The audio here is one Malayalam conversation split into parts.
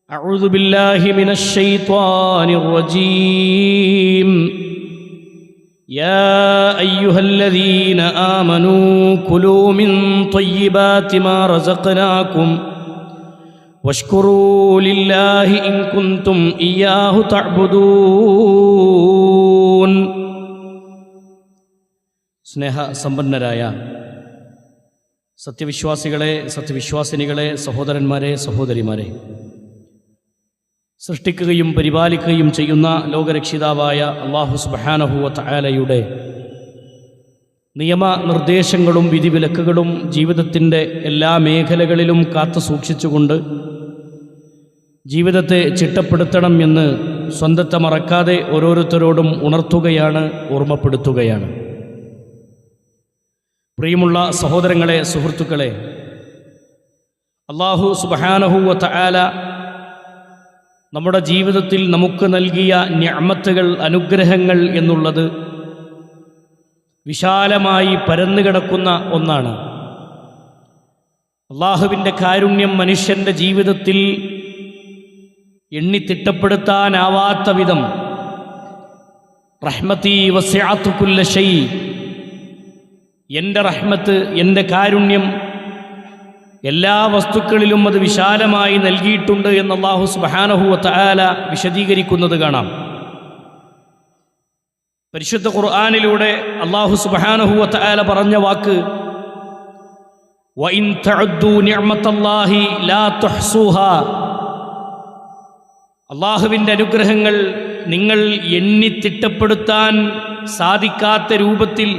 أعوذ بالله من الشيطان الرجيم يا أيها الذين آمنوا كلوا من طيبات ما رزقناكم واشكروا لله إن كنتم إياه تعبدون. സ്നേഹ സമ്പന്നരായ സത്യവിശ്വാസികളെ, സത്യവിശ്വാസിനികളെ, സഹോദരന്മാരെ, സഹോദരിമാരെ, സൃഷ്ടിക്കുകയും പരിപാലിക്കുകയും ചെയ്യുന്ന ലോകരക്ഷിതാവായ അല്ലാഹു സുബ്ഹാനഹു വ തആലയുടെ നിയമനിർദ്ദേശങ്ങളും വിധിവിലക്കുകളും ജീവിതത്തിൻ്റെ എല്ലാ മേഖലകളിലും കാത്തു സൂക്ഷിച്ചുകൊണ്ട് ജീവിതത്തെ ചിട്ടപ്പെടുത്തണം എന്ന് സ്വന്തത്തെ മറക്കാതെ ഓരോരുത്തരോടും ഉണർത്തുകയാണ്, ഓർമ്മപ്പെടുത്തുകയാണ്. പ്രിയമുള്ള സഹോദരങ്ങളെ, സുഹൃത്തുക്കളെ, അല്ലാഹു സുബ്ഹാനഹു വ തആല നമ്മുടെ ജീവിതത്തിൽ നമുക്ക് നൽകിയ നിഅമത്തുകൾ, അനുഗ്രഹങ്ങൾ എന്നുള്ളത് വിശാലമായി പരന്നുകിടക്കുന്ന ഒന്നാണ്. അല്ലാഹുവിൻ്റെ കാരുണ്യം മനുഷ്യൻ്റെ ജീവിതത്തിൽ എണ്ണിത്തിട്ടപ്പെടുത്താനാവാത്ത വിധം റഹ്മത്തി വസിഅതു കുല്ല ശൈ, എൻ്റെ റഹ്മത്ത്, എൻ്റെ കാരുണ്യം എല്ലാ വസ്തുക്കളിലും അത് വിശാലമായി നൽകിയിട്ടുണ്ട് എന്ന് അല്ലാഹു സുബ്ഹാനഹു വ തആല വിശദീകരിക്കുന്നത് കാണാം. പരിശുദ്ധ ഖുർആനിലൂടെ അല്ലാഹു സുബ്ഹാനഹു വ തആല പറഞ്ഞ വാക്ക് വഇൻ തഅദ്ദു നിഅമത്തല്ലാഹി ലാ തുഹ്സുഹാ, അല്ലാഹുവിൻ്റെ അനുഗ്രഹങ്ങൾ നിങ്ങൾ എണ്ണിത്തിട്ടപ്പെടുത്താൻ സാധിക്കാത്ത രൂപത്തിൽ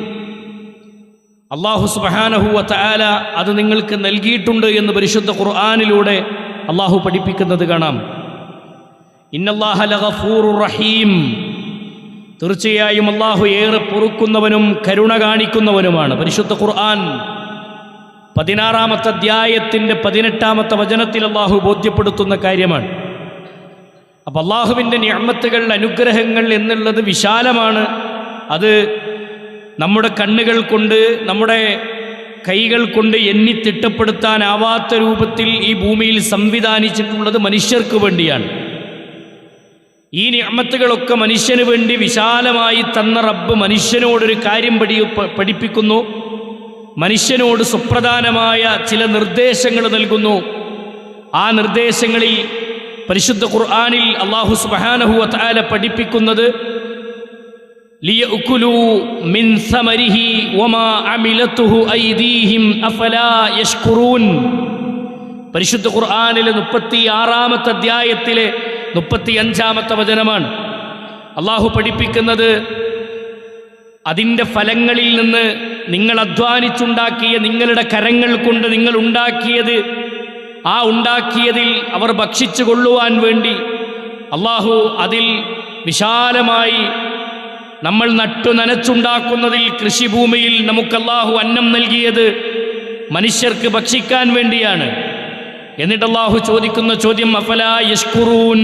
അല്ലാഹു സുബ്ഹാനഹു വ തആല അത് നിങ്ങൾക്ക് നൽകിയിട്ടുണ്ട് എന്ന് പരിശുദ്ധ ഖുർആനിലൂടെ അല്ലാഹു പഠിപ്പിക്കുന്നത് കാണാം. ഇന്നല്ലാഹ ലഗഫൂറുർ റഹീം, തീർച്ചയായും അല്ലാഹു ഏറെ പൊറുക്കുന്നവനും കരുണ കാണിക്കുന്നവനുമാണ്. പരിശുദ്ധ ഖുർആൻ 16-ാമത്തെ അധ്യായത്തിൻ്റെ 18-ാമത്തെ വചനത്തിൽ അല്ലാഹു ബോധ്യപ്പെടുത്തുന്ന കാര്യമാണ്. അപ്പം അല്ലാഹുവിൻ്റെ നിഅമത്തുകൾ, അനുഗ്രഹങ്ങൾ എന്നുള്ളത് വിശാലമാണ്. അത് നമ്മുടെ കണ്ണുകൾ കൊണ്ട്, നമ്മുടെ കൈകൾ കൊണ്ട് എണ്ണിത്തിട്ടപ്പെടുത്താനാവാത്ത രൂപത്തിൽ ഈ ഭൂമിയിൽ സംവിധാനിച്ചിട്ടുള്ളത് മനുഷ്യർക്ക് വേണ്ടിയാണ്. ഈ നിഅമത്തുകളൊക്കെ മനുഷ്യന് വേണ്ടി വിശാലമായി തന്ന റബ്ബ് മനുഷ്യനോടൊരു കാര്യം പഠിപ്പിക്കുന്നു, മനുഷ്യനോട് സുപ്രധാനമായ ചില നിർദ്ദേശങ്ങൾ നൽകുന്നു. ആ നിർദ്ദേശങ്ങളിൽ പരിശുദ്ധ ഖുർആനിൽ അല്ലാഹു സുബ്ഹാനഹു വ തആല പഠിപ്പിക്കുന്നത് ലിയഅകുലു മിൻ സമരിഹി വമാ അമിലതുഹു ഐദീഹിം അഫലാ യശ്കുറൂൻ. പരിശുദ്ധ ഖുർആനിലെ 36-ാമത്തെ അധ്യായത്തിലെ 35-ാമത്തെ വചനമാണ്. അല്ലാഹു പഠിപ്പിക്കുന്നത് അതിൻ്റെ ഫലങ്ങളിൽ നിന്ന് നിങ്ങൾ അധ്വാനിച്ചുണ്ടാക്കിയ, നിങ്ങളുടെ കരങ്ങൾ കൊണ്ട് നിങ്ങൾ ഉണ്ടാക്കിയത്, ആ ഉണ്ടാക്കിയതിൽ അവർ ഭക്ഷിച്ചു കൊള്ളുവാൻ വേണ്ടി അല്ലാഹു അതിൽ വിശാലമായി നമ്മൾ നട്ടു നനച്ചുണ്ടാക്കുന്നതിൽ, കൃഷിഭൂമിയിൽ നമുക്ക് അല്ലാഹു അന്നം നൽകിയത് മനുഷ്യർക്ക് ഭക്ഷിക്കാൻ വേണ്ടിയാണ്. എന്നിട്ട് അല്ലാഹു ചോദിക്കുന്ന ചോദ്യം അഫലാ യശ്കുറൂൻ,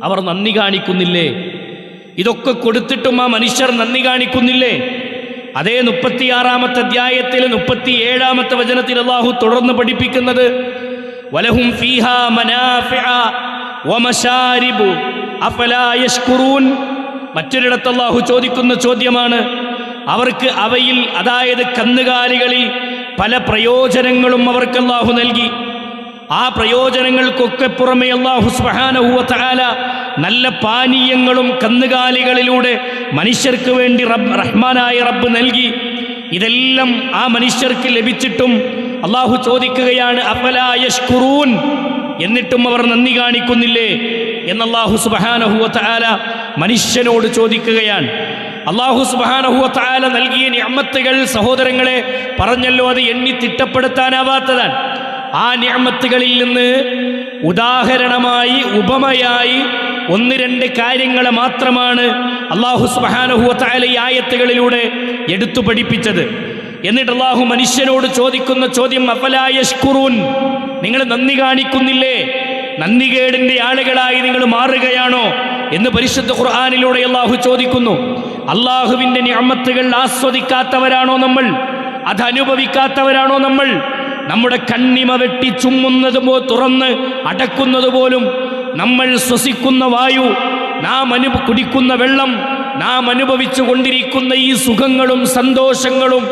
അവർ നന്ദി കാണിക്കുന്നില്ലേ? ഇതൊക്കെ കൊടുത്തിട്ടും ആ മനുഷ്യർ നന്ദി കാണിക്കുന്നില്ലേ? അതേ 36-ാമത്തെ അധ്യായത്തിൽ 37-ാമത്തെ വചനത്തിൽ അല്ലാഹു തുടർന്ന് പഠിപ്പിക്കുന്നത് വലഹും ഫീഹാ മനാഫിഅ വമശാരിബു അഫലാ യശ്കുറൂൻ. മറ്റൊരിടത്ത് അല്ലാഹു ചോദിക്കുന്ന ചോദ്യമാണ്, അവർക്ക് അവയിൽ, അതായത് കന്നുകാലികളിൽ പല പ്രയോജനങ്ങളും അവർക്ക് അല്ലാഹു നൽകി. ആ പ്രയോജനങ്ങൾക്കൊക്കെ പുറമെ അല്ലാഹു സുബ്ഹാനഹു വ തആല നല്ല പാനീയങ്ങളും കന്നുകാലികളിലൂടെ മനുഷ്യർക്ക് വേണ്ടി റഹ്മാനായ റബ്ബ് നൽകി. ഇതെല്ലാം ആ മനുഷ്യർക്ക് ലഭിച്ചിട്ടും അല്ലാഹു ചോദിക്കുകയാണ് അഫലാ യശ്കുറൂൻ, എന്നിട്ടും അവർ നന്ദി കാണിക്കുന്നില്ലേ എന്ന് അല്ലാഹു സുബ്ഹാനഹു വ തആല മനുഷ്യനോട് ചോദിക്കുകയാണ്. അല്ലാഹു സുബ്ഹാനഹു വ തആല നൽകിയ നിഅമത്തുകൾ, സഹോദരങ്ങളെ, പറഞ്ഞല്ലോ, അത് എണ്ണിത്തിട്ടപ്പെടുത്താനാവാത്തതാണ്. ആ നിഅമത്തുകളിൽ നിന്ന് ഉദാഹരണമായി, ഉപമയായി 1-2 കാര്യങ്ങളെ മാത്രമാണ് അല്ലാഹു സുബ്ഹാനഹു വ തആല ഈ ആയത്തുകളിലൂടെ എടുത്തു പഠിപ്പിച്ചത്. എന്നിട്ട് അല്ലാഹു മനുഷ്യനോട് ചോദിക്കുന്ന ചോദ്യം അഫലാ യശ്കുറൂൻ, നിങ്ങൾ നന്ദി കാണിക്കുന്നില്ലേ? നന്ദികേടിൻ്റെ ആളുകളായി നിങ്ങൾ മാറുകയാണോ എന്ന് പരിശുദ്ധ ഖുർആനിലൂടെ അല്ലാഹു ചോദിക്കുന്നു. അല്ലാഹുവിൻ്റെ നിഅമത്തുകൾ ആസ്വദിക്കാത്തവരാണോ നമ്മൾ? അത് അനുഭവിക്കാത്തവരാണോ നമ്മൾ? നമ്മുടെ കണ്ണിമ വെട്ടി ചുമ്മുന്നതുമോ തുറന്ന് അടക്കുന്നത് പോലും, നമ്മൾ ശ്വസിക്കുന്ന വായു, നാം കുടിക്കുന്ന വെള്ളം, നാം അനുഭവിച്ചു കൊണ്ടിരിക്കുന്ന ഈ സുഖങ്ങളും സന്തോഷങ്ങളും,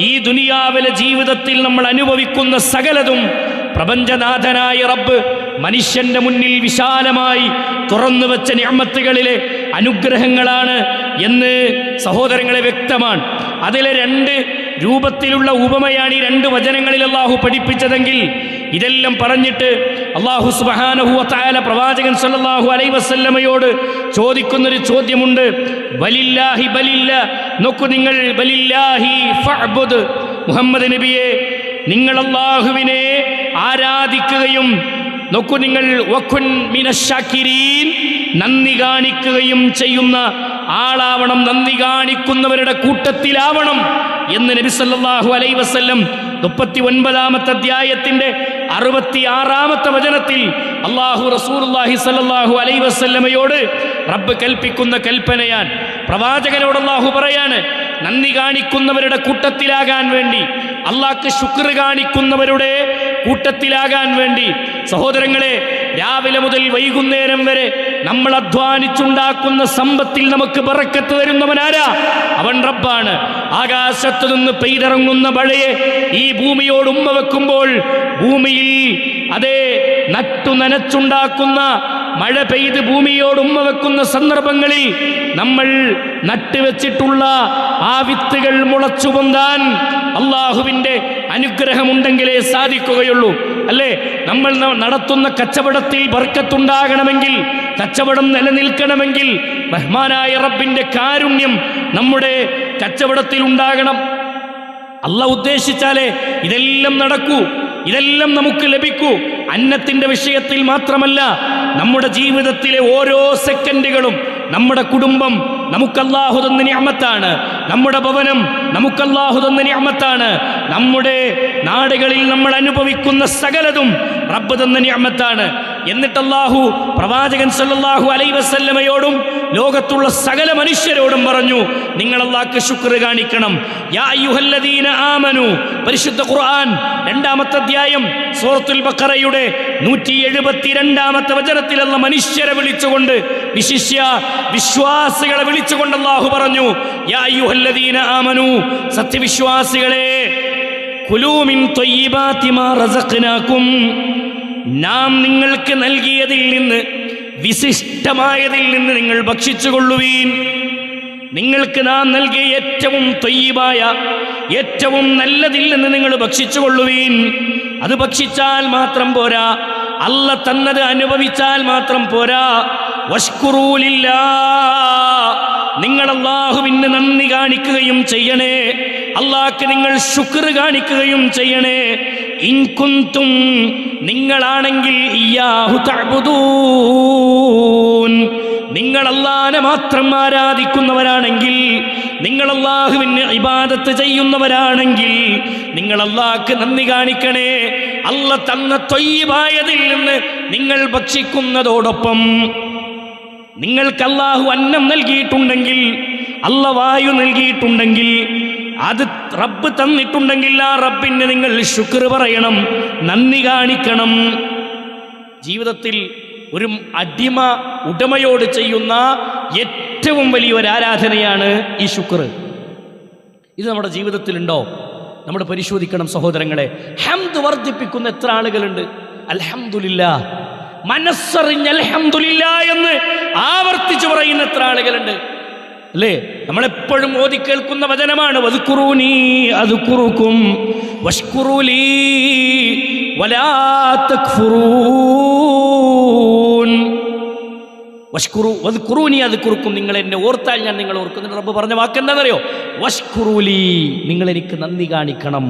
ഈ ദുനിയാവിലെ ജീവിതത്തിൽ നമ്മൾ അനുഭവിക്കുന്ന സകലതും പ്രപഞ്ചനാഥനായ റബ്ബ് മനുഷ്യന്റെ മുന്നിൽ വിശാലമായി തുറന്നു വെച്ച നിഅമത്തുകളിലെ അനുഗ്രഹങ്ങളാണ് എന്ന് സഹോദരങ്ങളെ വ്യക്തമാണ്. അതിലെ 2 രൂപത്തിലുള്ള ഉപമയാണ് ഈ 2 വചനങ്ങളിൽ അള്ളാഹു പഠിപ്പിച്ചതെങ്കിൽ, ഇതെല്ലാം പറഞ്ഞിട്ട് അള്ളാഹു സുബ്ഹാനഹു വ തആല പ്രവാചകൻ സല്ലല്ലാഹു അലൈഹി വസല്ലമയോട് ചോദിക്കുന്നൊരു ചോദ്യമുണ്ട്. ബലില്ലാഹി നോക്കൂ നിങ്ങൾ, ബലില്ലാഹി ഫഅ്ബുദ്, മുഹമ്മദ് നബിയെ നിങ്ങൾ അള്ളാഹുവിനെ ആരാധിക്കുകയും, നോക്കൂ നിങ്ങൾ, വകുൻ മിനശ്ശാകിരീൻ, നന്ദി കാണിക്കുകയും ചെയ്യുന്ന ആളാവണം, നന്ദി കാണിക്കുന്നവരുടെ കൂട്ടത്തിലാവണം എന്ന് നബി സല്ലല്ലാഹു അലൈഹി വസല്ലം 39-ാമത്തെ അധ്യായത്തിന്റെ 66-ാമത്തെ വചനത്തിൽ അല്ലാഹു റസൂലുള്ളാഹി സ്വല്ലല്ലാഹു അലൈഹി വസല്ലമയോട് റബ്ബ് കൽപ്പിക്കുന്ന കൽപ്പനയാൻ. പ്രവാചകനോട് അല്ലാഹു പറയാണ്, നന്ദി കാണിക്കുന്നവരുടെ കൂട്ടത്തിലാകാൻ വേണ്ടി, അള്ളാഹ്ക്ക് ശുക്ർ കാണിക്കുന്നവരുടെ കൂട്ടത്തിലാകാൻ വേണ്ടി. സഹോദരങ്ങളെ, രാവിലെ മുതൽ വൈകുന്നേരം വരെ നമ്മൾ അധ്വാനിച്ചുണ്ടാക്കുന്ന സമ്പത്തിൽ നമുക്ക് ബറക്കത്ത് തരുന്നവനാരാ? അവൻ റബ്ബാണ്. ആകാശത്തു നിന്ന് പെയ്തിറങ്ങുന്ന മഴയെ ഈ ഭൂമിയോട് ഉമ്മ വെക്കുമ്പോൾ, ഭൂമിയിൽ അതേ നട്ടു നനച്ചുണ്ടാക്കുന്ന മഴ പെയ്ത് ഭൂമിയോട് ഉമ്മ വെക്കുന്ന സന്ദർഭങ്ങളിൽ നമ്മൾ നട്ടുവെച്ചിട്ടുള്ള ആ വിത്തുകൾ മുളച്ചു പൊന്താൻ അള്ളാഹുവിൻ്റെ അനുഗ്രഹമുണ്ടെങ്കിലേ സാധിക്കുകയുള്ളൂ. അല്ലേ? നമ്മൾ നടത്തുന്ന കച്ചവടത്തിൽ ബർക്കത്തുണ്ടാകണമെങ്കിൽ, കച്ചവടം നിലനിൽക്കണമെങ്കിൽ റഹ്മാനായ റബ്ബിൻ്റെ കാരുണ്യം നമ്മുടെ കച്ചവടത്തിൽ ഉണ്ടാകണം. അല്ലാഹ് ഉദ്ദേശിച്ചാലേ ഇതെല്ലാം നടക്കൂ, ഇതെല്ലാം നമുക്ക് ലഭിക്കൂ. അന്നത്തിൻ്റെ വിഷയത്തിൽ മാത്രമല്ല, നമ്മുടെ ജീവിതത്തിലെ ഓരോ സെക്കൻഡുകളും, നമ്മുടെ കുടുംബം നമുക്കല്ലാഹു തന്ന നിഅമത്താണ്, നമ്മുടെ ഭവനം നമുക്കല്ലാഹു തന്ന നിഅമത്താണ്, നമ്മുടെ നാടുകളിൽ നമ്മൾ അനുഭവിക്കുന്ന സകലതും റബ്ബ് തന്ന നിഅമത്താണ്. എന്നിട്ട് അല്ലാഹു പ്രവാചകൻ സല്ലല്ലാഹു അലൈഹി വസല്ലമയോടും ലോകത്തുള്ള സകല മനുഷ്യരോടും പറഞ്ഞു, നിങ്ങൾ അല്ലാഹ്ക്ക് ശുക്ർ കാണിക്കണം. യാ അയ്യുഹല്ലദീന ആമനു, പരിശുദ്ധ ഖുർആൻ 2-ാമത്തെ അധ്യായം സൂറത്തുൽ ബഖറയുടെ 172-ാമത്തെ വചനത്തിൽ അല്ലാഹു മനുഷ്യരെ വിളിച്ചുകൊണ്ട്, വിശിഷ്യ വിശ്വാസികളെ വിളിച്ചുകൊണ്ട് അല്ലാഹു പറഞ്ഞു, യാ അയ്യുഹല്ലദീന ആമനു, സത്യവിശ്വാസികളെ, കുലൂ മിൻ ത്വയ്യിബാതി മാ റസഖ്നാകും, നാം നിങ്ങൾക്ക് നൽകിയതിൽ നിന്ന്, വിശിഷ്ടമായതിൽ നിന്ന് നിങ്ങൾ ഭക്ഷിച്ചുകൊള്ളുവീൻ. നിങ്ങൾക്ക് നാം നൽകിയ ഏറ്റവും ത്വയ്യിബായ, ഏറ്റവും നല്ലതിൽ നിന്ന് നിങ്ങൾ ഭക്ഷിച്ചുകൊള്ളുവീൻ. അത് ഭക്ഷിച്ചാൽ മാത്രം പോരാ, അല്ല തന്നത് അനുഭവിച്ചാൽ മാത്രം പോരാ. വഷ്കുറൂ ലില്ലാഹ്, നിങ്ങൾ അല്ലാഹുവിന് നന്ദി കാണിക്കുകയും ചെയ്യണേ, അല്ലാഹ്ക്ക് നിങ്ങൾ ശുക്ർ കാണിക്കുകയും ചെയ്യണേ. ഇൻ കുന്തും, നിങ്ങളാണെങ്കിൽ, ഇയ്യാഹു തഅ്ബുദൂൻ, നിങ്ങൾ അല്ലാഹനെ മാത്രം ആരാധിക്കുന്നവരാണെങ്കിൽ, നിങ്ങൾ അല്ലാഹുവിന് ഇബാദത്ത് ചെയ്യുന്നവരാണെങ്കിൽ, നിങ്ങൾ അല്ലാഹ്ക്ക് നന്ദി കാണിക്കണേ. അല്ല തന്ന ത്വയ്യിബായതിൽ നിന്ന് നിങ്ങൾ ഭക്ഷിക്കുന്നതോടൊപ്പം, നിങ്ങൾക്ക് അല്ലാഹു അന്നം നൽകിയിട്ടുണ്ടെങ്കിൽ, അല്ല വായു നൽകിയിട്ടുണ്ടെങ്കിൽ, അത് റബ്ബ് തന്നിട്ടുണ്ടെങ്കിൽ ആ റബ്ബിന് നിങ്ങൾ ശുക്ർ പറയണം, നന്ദി കാണിക്കണം. ജീവിതത്തിൽ ഒരു അടിമ ഉടമയോട് ചെയ്യുന്ന ഏറ്റവും വലിയൊരു ആരാധനയാണ് ഈ ശുക്ർ. ഇത് നമ്മുടെ ജീവിതത്തിലുണ്ടോ? നമ്മൾ പരിശോധിക്കണം സഹോദരങ്ങളെ. ഹംദ് വർദ്ധിപ്പിക്കുന്ന എത്ര ആളുകളുണ്ട്? അൽഹംദുലില്ലാഹ്, മനസ്സറിഞ്ഞ് അൽഹംദുലില്ലാഹ് എന്ന് ആവർത്തിച്ചു പറയുന്ന എത്ര ആളുകളുണ്ട്? അല്ലേ? നമ്മളെപ്പോഴും ഓതി കേൾക്കുന്ന വചനമാണ്, വദ്കുറൂനി അദ്കുറുക്കും വഷ്കുറൂലി വലാ തക്ഫുറൂൻ. വദ്കുറൂനി അദ്കുറുക്കും, നിങ്ങൾ എന്നെ ഓർത്താൽ ഞാൻ നിങ്ങളെ ഓർക്കും. റബ്ബ് പറഞ്ഞ വാക്ക് എന്താണെന്നറിയോ? വഷ്കുറൂലി, നിങ്ങൾ എനിക്ക് നന്ദി കാണിക്കണം.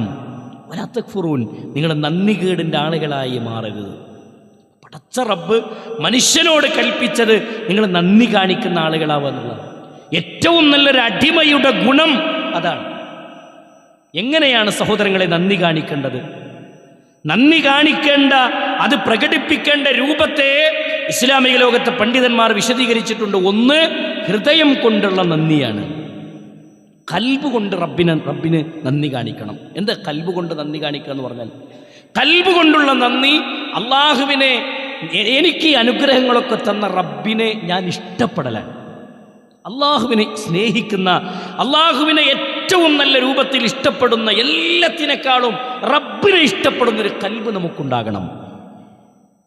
വലാ തക്ഫുറൂൻ, നിങ്ങൾ നന്ദികേടിൻ്റെ ആളുകളായി മാറരുത്. പടച്ച റബ്ബ് മനുഷ്യനോട് കൽപ്പിച്ചത് നിങ്ങൾ നന്ദി കാണിക്കുന്ന ആളുകളാവുക എന്നുള്ളത്. ഏറ്റവും നല്ലൊരു അടിമയുടെ ഗുണം അതാണ്. എങ്ങനെയാണ് സഹോദരങ്ങളെ നന്ദി കാണിക്കേണ്ടത്? നന്ദി കാണിക്കേണ്ട, അത് പ്രകടിപ്പിക്കേണ്ട രൂപത്തെ ഇസ്ലാമിക ലോകത്തെ പണ്ഡിതന്മാർ വിശദീകരിച്ചിട്ടുണ്ട്. ഒന്ന്, ഹൃദയം കൊണ്ടുള്ള നന്ദിയാണ്. കൽബ് കൊണ്ട് റബ്ബിന് നന്ദി കാണിക്കണം. എന്താ കൽബ് കൊണ്ട് നന്ദി കാണിക്കുക എന്ന് പറഞ്ഞാൽ? ഖൽബ് കൊണ്ടുള്ള നന്ദി. അള്ളാഹുവിനെ, എനിക്ക് ഈ അനുഗ്രഹങ്ങളൊക്കെ തന്ന റബ്ബിനെ ഞാൻ ഇഷ്ടപ്പെടലാണ്. അള്ളാഹുവിനെ സ്നേഹിക്കുന്ന, അള്ളാഹുവിനെ ഏറ്റവും നല്ല രൂപത്തിൽ ഇഷ്ടപ്പെടുന്ന, എല്ലാത്തിനേക്കാളും റബ്ബിനെ ഇഷ്ടപ്പെടുന്നൊരു ഖൽബ് നമുക്കുണ്ടാകണം.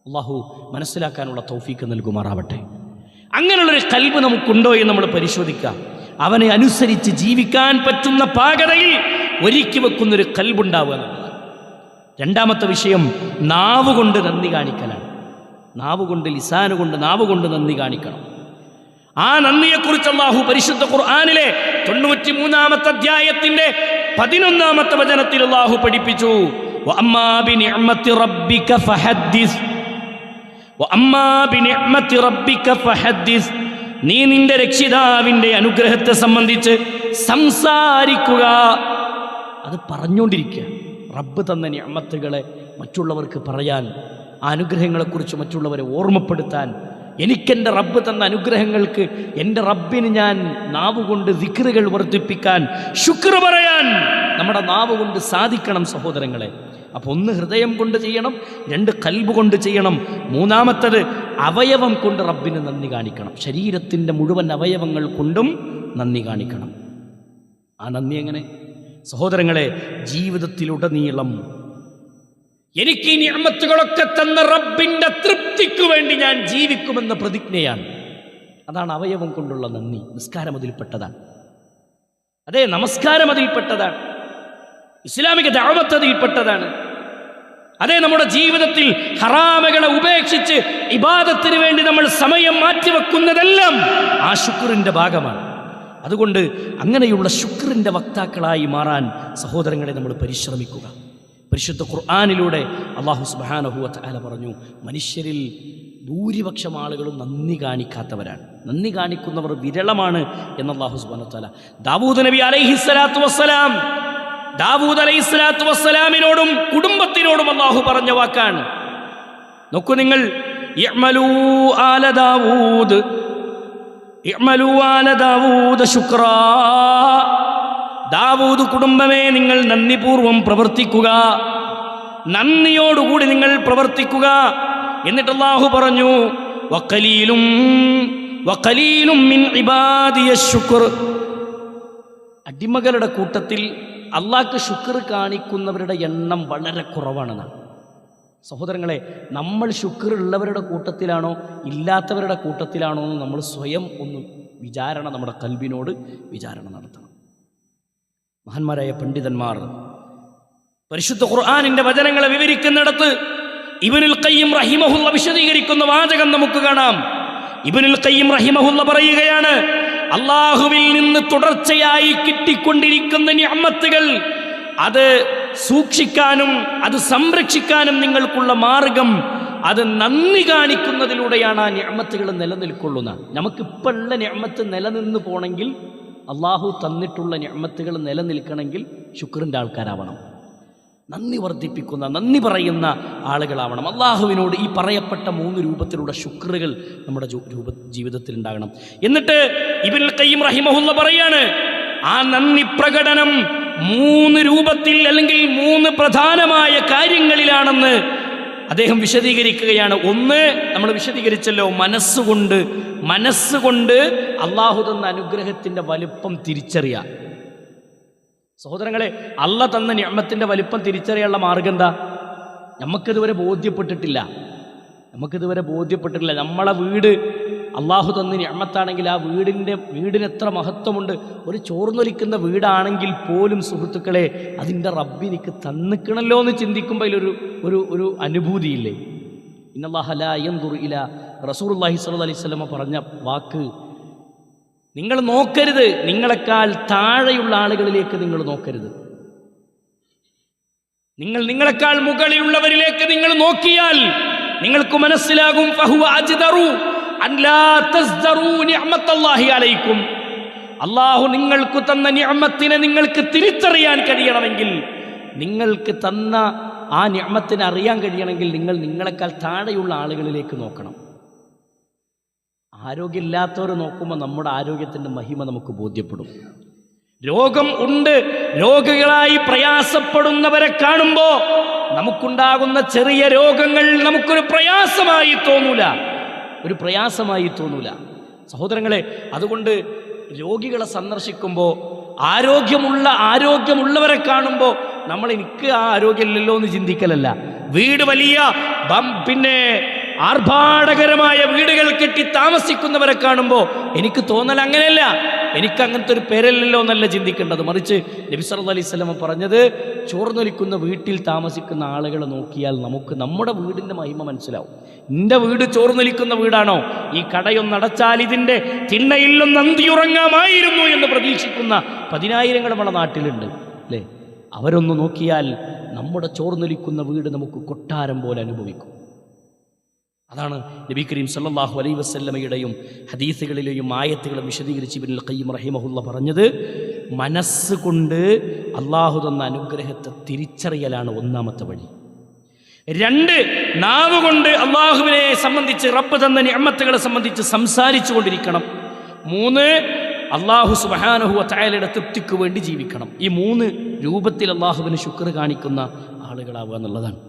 അള്ളാഹു മനസ്സിലാക്കാനുള്ള തൗഫീക്ക് നൽകുമാറാവട്ടെ. അങ്ങനെയുള്ളൊരു ഖൽബ് നമുക്കുണ്ടോ എന്ന് നമ്മൾ പരിശോധിക്കാം. അവനെ അനുസരിച്ച് ജീവിക്കാൻ പറ്റുന്ന പാകതയിൽ ഒരുക്കി വെക്കുന്നൊരു ഖൽബുണ്ടാവുക എന്നുള്ളതാണ്. രണ്ടാമത്തെ വിഷയം നാവ് കൊണ്ട് നന്ദി കാണിക്കലാണ്. നാവ് കൊണ്ട്, ലിസാന് കൊണ്ട്, നാവ് കൊണ്ട് നന്ദി കാണിക്കണം. ആ നന്ദിയെക്കുറിച്ച് അല്ലാഹു പരിശുദ്ധ ഖുർആനിലെ 93-ാമത്തെ അധ്യായത്തിന്റെ 11-ാമത്തെ വചനത്തിൽ അല്ലാഹു പഠിപ്പിച്ചു, വഅമ്മാ ബിനിഅ്മത്തി റബ്ബിക ഫഹദ്ദിസ്, വഅമ്മാ ബിനിഅ്മത്തി റബ്ബിക ഫഹദ്ദിസ്. നീ നിന്റെ രക്ഷിതാവിന്റെ അനുഗ്രഹത്തെ സംബന്ധിച്ച് സംസാരിക്കുക, അത് പറഞ്ഞുകൊണ്ടിരിക്കുക. റബ്ബ് തന്ന നിഅ്മത്തുകളെ മറ്റുള്ളവർക്ക് പറയാൻ, ആ അനുഗ്രഹങ്ങളെക്കുറിച്ച് മറ്റുള്ളവരെ ഓർമ്മപ്പെടുത്താൻ, എനിക്കെൻ്റെ റബ്ബ് തന്ന അനുഗ്രഹങ്ങൾക്ക് എൻ്റെ റബ്ബിന് ഞാൻ നാവുകൊണ്ട് ദിക്റുകൾ വർദ്ധിപ്പിക്കാൻ, ശുക്ർ പറയാൻ നമ്മുടെ നാവ് കൊണ്ട് സാധിക്കണം സഹോദരങ്ങളെ. അപ്പോൾ ഒന്ന് ഹൃദയം കൊണ്ട് ചെയ്യണം, രണ്ട് ഖൽബ് കൊണ്ട് ചെയ്യണം, മൂന്നാമത്തത് അവയവം കൊണ്ട് റബ്ബിന് നന്ദി കാണിക്കണം. ശരീരത്തിൻ്റെ മുഴുവൻ അവയവങ്ങൾ കൊണ്ടും നന്ദി കാണിക്കണം. ആ നന്ദി എങ്ങനെ സഹോദരങ്ങളെ? ജീവിതത്തിലുടനീളം എനിക്ക് ഈ നിഅ്മത്തുകളൊക്കെ തന്ന റബ്ബിൻ്റെ തൃപ്തിക്ക് വേണ്ടി ഞാൻ ജീവിക്കുമെന്ന പ്രതിജ്ഞയാണ്. അതാണ് അവയവം കൊണ്ടുള്ള നന്ദി. നിസ്കാരം അതിൽപ്പെട്ടതാണ്. അതെ, നമസ്കാരം അതിൽപ്പെട്ടതാണ്. ഇസ്ലാമിക ദഅവത്ത് അതിൽപ്പെട്ടതാണ്. അതെ, നമ്മുടെ ജീവിതത്തിൽ ഹറാമുകളെ ഉപേക്ഷിച്ച് ഇബാദത്തിന് വേണ്ടി നമ്മൾ സമയം മാറ്റിവെക്കുന്നതെല്ലാം ആ ശുക്റിൻ്റെ ഭാഗമാണ്. അതുകൊണ്ട് അങ്ങനെയുള്ള ശുക്റിൻ്റെ വക്താക്കളായി മാറാൻ സഹോദരങ്ങളെ നമ്മൾ പരിശ്രമിക്കുക. പരിശുദ്ധ ഖുർആനിലൂടെ അല്ലാഹു സുബ്ഹാനഹു വ തആല പറഞ്ഞു, മനുഷ്യരിൽ ഭൂരിപക്ഷം ആളുകളും നന്ദി കാണിക്കാത്തവരാണ്, നന്ദി കാണിക്കുന്നവർ വിരളമാണ് എന്ന് അല്ലാഹു സുബ്ഹാനഹു വ തആല ദാവൂദ് നബി അലൈഹിസ്സലാത്തു വസ്സലാം, ദാവൂദ് അലൈഹിസ്സലാത്തു വസ്സലാമിനോടും കുടുംബത്തിനോടും അല്ലാഹു പറഞ്ഞ വാക്കാണ്. നോക്കൂ നിങ്ങൾ, ഇഅ്മലൂ ആല ദാവൂദ്, ഇഅ്മലൂ ആല ദാവൂദ് ശുക്റാ. ദാവൂദ് കുടുംബമേ, നിങ്ങൾ നന്ദിപൂർവം പ്രവർത്തിക്കുക, നന്ദിയോടുകൂടി നിങ്ങൾ പ്രവർത്തിക്കുക. എന്നിട്ട് അല്ലാഹു പറഞ്ഞു, വഖലീലും മിൻ ഇബാദിയശ് ശുക്ർ. അടിമകളുടെ കൂട്ടത്തിൽ അള്ളാഹ്ക്ക് ശുക്ർ കാണിക്കുന്നവരുടെ എണ്ണം വളരെ കുറവാണെന്നാണ്. സഹോദരങ്ങളെ, നമ്മൾ ശുക്ർ ഉള്ളവരുടെ കൂട്ടത്തിലാണോ ഇല്ലാത്തവരുടെ കൂട്ടത്തിലാണോ എന്ന് നമ്മൾ സ്വയം ഒന്ന് വിചാരണ, നമ്മുടെ ഖൽബിനോട് വിചാരണ നടത്തണം. മഹാന്മാരായ പണ്ഡിതന്മാർ പരിശുദ്ധ ഖുർആനിന്റെ വചനങ്ങളെ വിവരിക്കുന്നിടത്ത് ഇബ്നുൽ ഖയ്യിം റഹിമഹുള്ള വിശദീകരിക്കുന്ന വാചകം നമുക്ക് കാണാം. ഇബ്നുൽ ഖയ്യിം റഹിമഹുള്ള പറയുകയാണ്, അല്ലാഹുവിൽ നിന്ന് തുടർച്ചയായി കിട്ടിക്കൊണ്ടിരിക്കുന്ന നിഅ്മത്തുകൾ അത് സൂക്ഷിക്കാനും അത് സംരക്ഷിക്കാനും നിങ്ങൾക്കുള്ള മാർഗം അത് നന്ദി കാണിക്കുന്നതിലൂടെയാണ് ആ നിഅ്മത്തുകൾ നിലനിൽക്കൊള്ളുന്ന. നമുക്കിപ്പോഴുള്ള നിഅ്മത്ത് നിലനിന്ന് പോകണമെങ്കിൽ, അള്ളാഹു തന്നിട്ടുള്ള നിഅ്മത്തുകൾ നിലനിൽക്കണമെങ്കിൽ ശുക്റിൻ്റെ ആൾക്കാരാവണം, നന്ദി വർദ്ധിപ്പിക്കുന്ന, നന്ദി പറയുന്ന ആളുകളാവണം. അള്ളാഹുവിനോട് ഈ പറയപ്പെട്ട 3 രൂപത്തിലുള്ള ശുക്റുകൾ നമ്മുടെ ജീവിതത്തിൽ ഉണ്ടാകണം. എന്നിട്ട് ഇബ്നുൽ ഖയ്യിം റഹിമഹുള്ള പറയാണ്, ആ നന്ദി പ്രകടനം 3 രൂപത്തിൽ അല്ലെങ്കിൽ 3 പ്രധാനമായ കാര്യങ്ങളിലാണെന്ന് അദ്ദേഹം വിശദീകരിക്കുകയാണ്. ഒന്ന് നമ്മൾ വിശദീകരിച്ചല്ലോ, മനസ്സുകൊണ്ട് അള്ളാഹു തന്ന അനുഗ്രഹത്തിൻ്റെ വലുപ്പം തിരിച്ചറിയാം. സഹോദരങ്ങളെ, അള്ളാഹ് തന്ന നിഅ്മത്തിൻ്റെ വലുപ്പം തിരിച്ചറിയാനുള്ള മാർഗം എന്താ? നമുക്കിതുവരെ ബോധ്യപ്പെട്ടിട്ടില്ല. നമ്മളെ വീട് അള്ളാഹു തന്ന നിഅ്മത്താണെങ്കിൽ ആ വീടിന് എത്ര മഹത്വമുണ്ട്. ഒരു ചോർന്നൊലിക്കുന്ന വീടാണെങ്കിൽ പോലും സുഹൃത്തുക്കളെ, അതിൻ്റെ റബ്ബിനിക്ക് തന്നിക്കണല്ലോ എന്ന് ചിന്തിക്കുമ്പോൾ ഒരു അനുഭൂതിയില്ലേ? ഇന്നല്ലാഹ ലാ യൻദുറു ഇലാ, റസൂലുള്ളാഹി സ്വല്ലല്ലാഹി അലൈഹി വസല്ലം പറഞ്ഞ വാക്ക്, നിങ്ങൾ നോക്കരുത്, നിങ്ങളെക്കാൾ താഴെയുള്ള ആളുകളിലേക്ക് നിങ്ങൾ നോക്കരുത്. നിങ്ങളെക്കാൾ മുകളിലുള്ളവരിലേക്ക് നിങ്ങൾ നോക്കിയാൽ നിങ്ങൾക്ക് മനസ്സിലാകും, ഫഹുവ അജ്ദറു അൻ ലാ തസ്ദറു നിഅമത്തല്ലാഹി അലൈക്കും. അല്ലാഹു നിങ്ങൾക്ക് തന്ന നിഅമത്തിനെ നിങ്ങൾക്ക് തിരിച്ചറിയാൻ കഴിയണമെങ്കിൽ, നിങ്ങൾക്ക് തന്ന ആ നിഅമത്തിനെ അറിയാൻ കഴിയണമെങ്കിൽ നിങ്ങളെക്കാൾ താഴെയുള്ള ആളുകളിലേക്ക് നോക്കണം. ആരോഗ്യമില്ലാത്തവർ നോക്കുമ്പോൾ നമ്മുടെ ആരോഗ്യത്തിൻ്റെ മഹിമ നമുക്ക് ബോധ്യപ്പെടും. രോഗം ഉണ്ട്, രോഗികളായി പ്രയാസപ്പെടുന്നവരെ കാണുമ്പോൾ നമുക്കുണ്ടാകുന്ന ചെറിയ രോഗങ്ങൾ നമുക്കൊരു പ്രയാസമായി തോന്നൂല. സഹോദരങ്ങളെ, അതുകൊണ്ട് രോഗികളെ സന്ദർശിക്കുമ്പോൾ ആരോഗ്യമുള്ളവരെ കാണുമ്പോൾ നമ്മൾ എനിക്ക് ആ ആരോഗ്യമില്ലല്ലോ എന്ന് ചിന്തിക്കലല്ല. വീട് വലിയ പിന്നെ ആർഭാടകരമായ വീടുകൾ കെട്ടി താമസിക്കുന്നവരെ കാണുമ്പോൾ എനിക്ക് തോന്നൽ അങ്ങനെയല്ല, എനിക്ക് അങ്ങനത്തെ ഒരു പേരല്ലല്ലോ എന്നല്ല ചിന്തിക്കേണ്ടത്. മറിച്ച് നബി സല്ലല്ലാഹു അലൈഹി വസല്ലം പറഞ്ഞത്, ചോർന്നൊലിക്കുന്ന വീട്ടിൽ താമസിക്കുന്ന ആളുകളെ നോക്കിയാൽ നമുക്ക് നമ്മുടെ വീടിൻ്റെ മഹിമ മനസ്സിലാവും. എൻ്റെ വീട് ചോർന്നൊലിക്കുന്ന വീടാണോ, ഈ കടയൊന്നടച്ചാൽ ഇതിൻ്റെ തിണ്ണയിലൊന്ന് അന്തിയുറങ്ങാമായിരുന്നു എന്ന് പ്രതീക്ഷിക്കുന്ന 10,000 നമ്മുടെ നാട്ടിലുണ്ട് അല്ലേ? അവരൊന്ന് നോക്കിയാൽ നമ്മുടെ ചോർന്നൊലിക്കുന്ന വീട് നമുക്ക് കൊട്ടാരം പോലെ അനുഭവിക്കും. അതാണ് നബി കരീം സല്ലല്ലാഹു അലൈഹി വസല്ലമയുടെയും ഹദീസുകളിലെയും ആയത്തുകളും വിശദീകരിച്ച് ഇബ്നുൽ ഖയ്യിം റഹിമഹുള്ള പറഞ്ഞത്, മനസ്സുകൊണ്ട് അള്ളാഹു തന്ന അനുഗ്രഹത്തെ തിരിച്ചറിയലാണ് ഒന്നാമത്തെ വഴി. 2, നാവ് കൊണ്ട് അള്ളാഹുവിനെ സംബന്ധിച്ച്, റബ്ബ് തന്ന നിഅമത്തുകളെ സംബന്ധിച്ച് സംസാരിച്ചു കൊണ്ടിരിക്കണം. 3, അള്ളാഹു സുബ്ഹാനഹു വ തആലയുടെ തൃപ്തിക്ക് വേണ്ടി ജീവിക്കണം. ഈ 3 രൂപത്തിൽ അള്ളാഹുവിന് ശുക്ർ കാണിക്കുന്ന ആളുകളാവുക എന്നുള്ളതാണ്.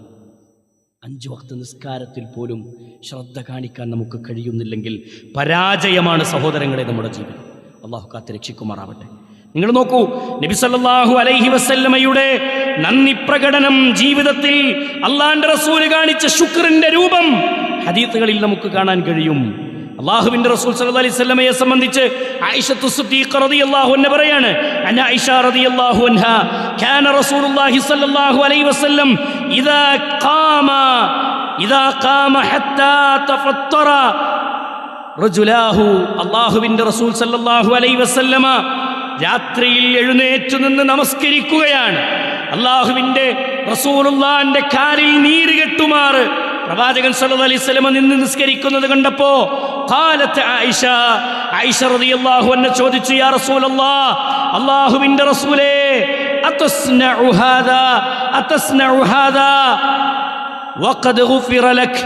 5 വക്ത് നിസ്കാരത്തിൽ പോലും ശ്രദ്ധ കാണിക്കാൻ നമുക്ക് കഴിയുന്നില്ലെങ്കിൽ പരാജയമാണ് സഹോദരങ്ങളെ നമ്മുടെ ജീവിതം. അള്ളാഹു കാത്ത് രക്ഷിക്കുമാറാവട്ടെ. നിങ്ങൾ നോക്കൂ, നബി സല്ലല്ലാഹു അലൈഹി വസല്ലമയുടെ നന്ദി പ്രകടനം, ജീവിതത്തിൽ അള്ളാഹുവിന്റെ റസൂൽ കാണിച്ച ശുക്രിന്റെ രൂപം ഹദീസുകളിൽ നമുക്ക് കാണാൻ കഴിയും. അല്ലാഹുവിന്റെ റസൂൽ സല്ലല്ലാഹു അലൈഹി വസല്ലമയെ സംബന്ധിച്ച് ആയിഷത്തു സിദ്ദീഖ റളിയല്ലാഹു അൻഹ പറയാണ്, അന്ന ആയിഷ റളിയല്ലാഹു അൻഹ കാന റസൂലുള്ളാഹി സല്ലല്ലാഹു അലൈഹി വസല്ലം ഇദാ ഖാമ ഹത്താ തഫത്തറ റജുലാഹു. അല്ലാഹുവിന്റെ റസൂൽ സല്ലല്ലാഹു അലൈഹി വസല്ലമ രാത്രിയിൽ എഴുന്നേറ്റ് നിന്ന് നമസ്കരിക്കുകയാണ്. അല്ലാഹുവിന്റെ റസൂലുള്ളാഹിന്റെ കാലിൽ നീര് കെട്ടുമാറ് പ്രവാചകൻ സല്ലല്ലാഹു അലൈഹി വസല്ലം നിന്ന് നിസ്കരിക്കുന്നത് കണ്ടപ്പോ ഖാലത്ത് ആയിഷ റളിയല്ലാഹു അൻഹ ചോദിച്ചു, യാ റസൂലല്ലാഹ്, അല്ലാഹുവിന്റെ റസൂലേ, അതസ്നഉ ഹാദാ വഖദ് ഗുഫിറ ലക്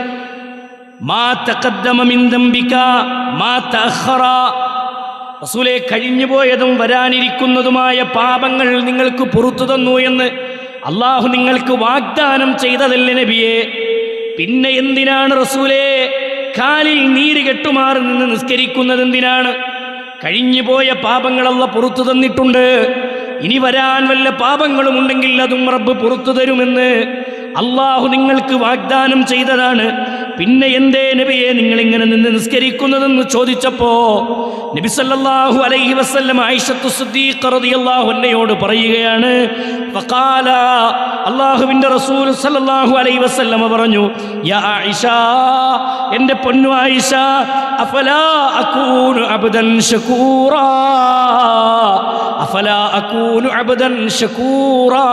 മാ തഖദ്ദമ മിൻ ദംബിക മാ തഅഖറ. റസൂലേ, കഴിഞ്ഞുപോയതും വരാനിരിക്കുന്നതുമായ പാപങ്ങൾ നിങ്ങൾക്ക് പുറത്തു തന്നു എന്ന് അല്ലാഹു നിങ്ങൾക്ക് വാഗ്ദാനം ചെയ്തതല്ലേ നബിയേ? പിന്നെ എന്തിനാണ് റസൂലേ കാലിൽ നീര് കെട്ടുമാറി നിന്ന് നിസ്കരിക്കുന്നത്? എന്തിനാണ്? കഴിഞ്ഞുപോയ പാപങ്ങൾ അല്ലാഹു പുറത്തു തന്നിട്ടുണ്ട്. ഇനി വരാൻ വല്ല പാപങ്ങളും ഉണ്ടെങ്കിൽ അതും റബ്ബ് പുറത്തു തരുമെന്ന് അല്ലാഹു നിങ്ങൾക്ക് വാഗ്ദാനം ചെയ്തതാണ്. പിന്നെ എന്തേ നബിയെ നിങ്ങൾ ഇങ്ങനെ നിന്ന് നിസ്കരിക്കുന്നതെന്ന് ചോദിച്ചപ്പോ നബി സല്ലല്ലാഹു അലൈഹി വസല്ലം ആയിഷത്തു സിദ്ദീഖ റളിയല്ലാഹു അൻഹയോട് പറയുകയാണ്, ഫഖാല, അല്ലാഹുവിന്റെ റസൂൽ സല്ലല്ലാഹു അലൈഹി വസല്ലം പറഞ്ഞു, യാ ആയിഷ, എൻ്റെ പൊന്നു ആയിഷ, അഫലാ അകൂനു അബ്ദൻ ശകൂറാ, അഫലാ അകൂനു അബ്ദൻ ശകൂറാ,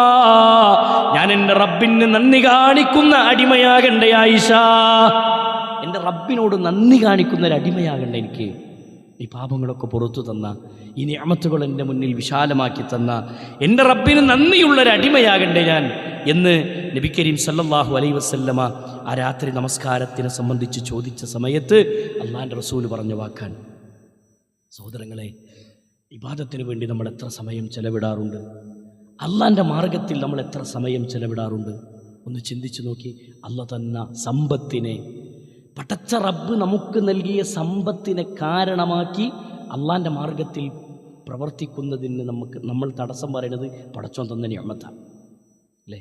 ഞാൻ എൻ്റെ റബ്ബിന് നന്ദി കാണിക്കുന്ന അടിമയാകണ്ടേ ആയിഷ? എൻ്റെ റബ്ബിനോട് നന്ദി കാണിക്കുന്ന ഒരു അടിമയാകണ്ടേ എനിക്ക്? ഈ പാപങ്ങളൊക്കെ പുറത്തു തന്ന, ഈ നിഅമത്തുകൾ എൻ്റെ മുന്നിൽ വിശാലമാക്കി തന്ന എൻ്റെ റബ്ബിന് നന്ദിയുള്ളൊരു അടിമയാകണ്ടേ ഞാൻ എന്ന് നബി കരീം സല്ലല്ലാഹു അലൈഹി വസല്ലമ ആ രാത്രി നമസ്കാരത്തിനെ സംബന്ധിച്ച് ചോദിച്ച സമയത്ത് അള്ളാഹിൻ്റെ റസൂൽ പറഞ്ഞ വാക്കാൻ. സഹോദരങ്ങളെ, ഇബാദത്തിന് വേണ്ടി നമ്മൾ എത്ര സമയം ചെലവിടാറുണ്ട്? അള്ളാഹിൻ്റെ മാർഗത്തിൽ നമ്മൾ എത്ര സമയം ചെലവിടാറുണ്ട്? ഒന്ന് ചിന്തിച്ചു നോക്കി. അള്ളാഹ് തന്ന സമ്പത്തിനെ, പടച്ച റബ്ബ് നമുക്ക് നൽകിയ സമ്പത്തിനെ കാരണമാക്കി അള്ളാഹിൻ്റെ മാർഗത്തിൽ പ്രവർത്തിക്കുന്നതിന് നമ്മൾ തടസ്സം പറയുന്നത് പടച്ചോൻ തന്ന നിഅമത്താണ് അല്ലേ?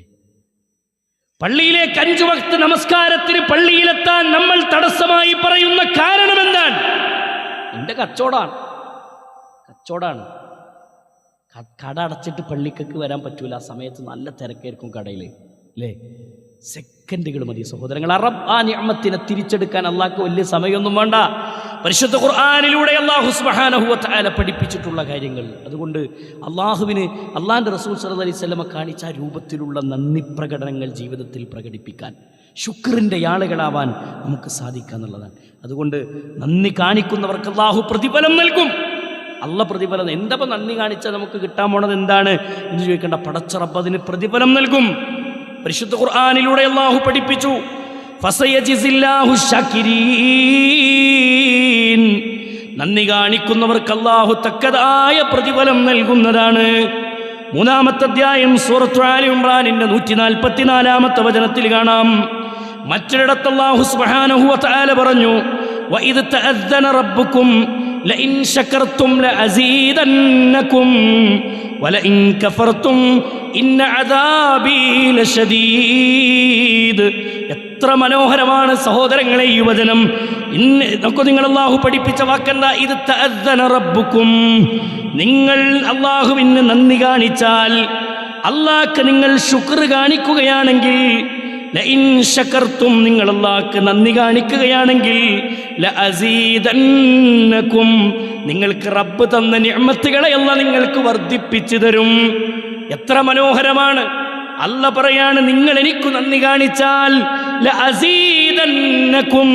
പള്ളിയിലേക്ക് 5 വക്ത് നമസ്കാരത്തിന് പള്ളിയിലെത്താൻ നമ്മൾ തടസ്സമായി പറയുന്ന കാരണം എന്താണ്? എൻ്റെ കച്ചവടമാണ്. കട അടച്ചിട്ട് പള്ളിക്കൊക്കെ വരാൻ പറ്റൂല. ആ സമയത്ത് നല്ല തിരക്കായിരിക്കും കടയിൽ അല്ലേ? സെക്കൻഡുകൾ മതി സഹോദരങ്ങൾ. ആ നിഅമത്തിനെ തിരിച്ചെടുക്കാൻ അള്ളാഹ്ക്ക് വലിയ സമയമൊന്നും വേണ്ട. പരിശുദ്ധ ഖുർആനിലൂടെ അല്ലാഹു സുബ്ഹാനഹു വ തആല പഠിപ്പിച്ചിട്ടുള്ള കാര്യങ്ങൾ. അതുകൊണ്ട് അള്ളാഹിൻ്റെ റസൂൽ സല്ലല്ലാഹു അലൈഹി വസല്ലമ കാണിച്ച ആ രൂപത്തിലുള്ള നന്ദി പ്രകടനങ്ങൾ ജീവിതത്തിൽ പ്രകടിപ്പിക്കാൻ, ശുക്രിൻ്റെ ആളുകളാവാൻ നമുക്ക് സാധിക്കുക എന്നുള്ളതാണ്. അതുകൊണ്ട് നന്ദി കാണിക്കുന്നവർക്ക് അള്ളാഹു പ്രതിഫലം നൽകും. പ്രതിഫലം എന്താ നന്ദി കാണിച്ചാൽ നമുക്ക് കിട്ടാൻ പോണത് എന്താണ് എന്ന് ചോദിക്കേണ്ട. പടച്ച റബ്ബ് അതിന് പ്രതിഫലം നൽകും. പരിശുദ്ധ ഖുർആനിലൂടെ അല്ലാഹു പഠിപ്പിച്ചു, ഫസയജിസില്ലാഹു ശാകിരീൻ, നന്ദി കാണിക്കുന്നവർക്ക് അല്ലാഹു തക്കതായ പ്രതിഫലം നൽകുന്നതാണ്. മൂന്നാമത്തെ അധ്യായം സൂറത്ത് ആലി ഇംറാനിന്റെ 144 വചനത്തിൽ കാണാം. മറ്റൊരിടത്ത് അല്ലാഹു സുബ്ഹാനഹു വ തആല പറഞ്ഞു, വഇദ് തഅദ്ദന റബ്ബുക്കും ലഇൻ ശകർതും ലഅസീദന്നകും വലഇൻ കഫർതും ഇന്ന അദാബി ലശദീദ്. എത്ര മനോഹരമാണ് സഹോദരങ്ങളെ ഈ വചനം. നമുക്ക് നിങ്ങൾ അല്ലാഹു പഠിപ്പിച്ച വാക്കെന്താ? ഇത് തഅദ്ദന റബ്ബുക്കും. നിങ്ങൾ അല്ലാഹുവിന് നന്ദി കാണിച്ചാൽ, അല്ലാഹ്ക്ക് നിങ്ങൾ ശുക്ർ കാണിക്കുകയാണെങ്കിൽ, ലഇൻ ശകർതും നിങ്ങൾ അല്ലാഹ്ക്ക് നന്ദി കാണിക്കുകയാണെങ്കിൽ, ലഅസീദന്നകും നിങ്ങൾക്ക് റബ്ബ് തന്ന നിഅമത്തുകളെ അല്ലാഹ് നിങ്ങൾക്ക് വർദ്ധിപ്പിച്ചു തരും. എത്ര മനോഹരമാണ്! അല്ല പറയാണ്, നിങ്ങൾ എനിക്ക് നന്ദി കാണിച്ചാൽ ലഅസീദന്നകും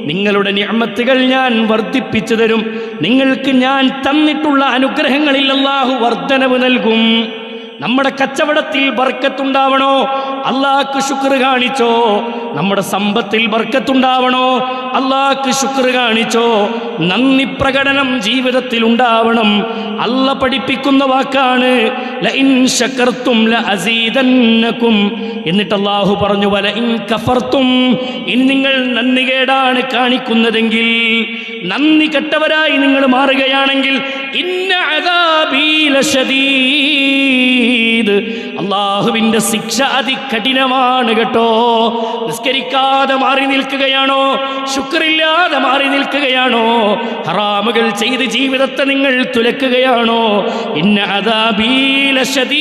നിങ്ങളുടെ നിഅമത്തുകൾ ഞാൻ വർദ്ധിപ്പിച്ചു തരും. നിങ്ങൾക്ക് ഞാൻ തന്നിട്ടുള്ള അനുഗ്രഹങ്ങളിൽ അല്ലാഹു വർദ്ധനവ് നൽകും. നമ്മുടെ കച്ചവടത്തിൽ ബർക്കത്തുണ്ടാവണോ? അല്ലാഹ്ക്ക് ശുക്ർ കാണിച്ചോ. നമ്മുടെ സമ്പത്തിൽ ബർക്കത്തുണ്ടാവണോ? അല്ലാഹ്ക്ക് ശുക്ർ കാണിച്ചോ. നന്ദി പ്രകടനം ജീവിതത്തിൽ ഉണ്ടാവണം. അല്ല പഠിപ്പിക്കുന്ന വാക്കാണ് ലഇൻ ശകർതും ലഅസീദന്നകും. എന്നിട്ട് അല്ലാഹു പറഞ്ഞു, വലഇൻ കഫർതും ഇനി നിങ്ങൾ നന്ദികേടാണ് കാണിക്കുന്നതെങ്കിൽ, നന്ദി കെട്ടവരായി നിങ്ങൾ മാറുകയാണെങ്കിൽ, ഇന്ന അദാബി ലശദീദ് അല്ലാഹുവിന്റെ ശിക്ഷ അതികഠിനമാണ് കേട്ടോ. നിസ്കരിക്കാതെ മാറി നിൽക്കുകയാണോ? ശുക്രില്ലാതെ മാറി നിൽക്കുകയാണോ? ഹറാമുകൾ ചെയ്ത് ജീവിതത്തെ നിങ്ങൾ തുലക്കുകയാണോ? ഇന്ന അദാബി ലശദീദ്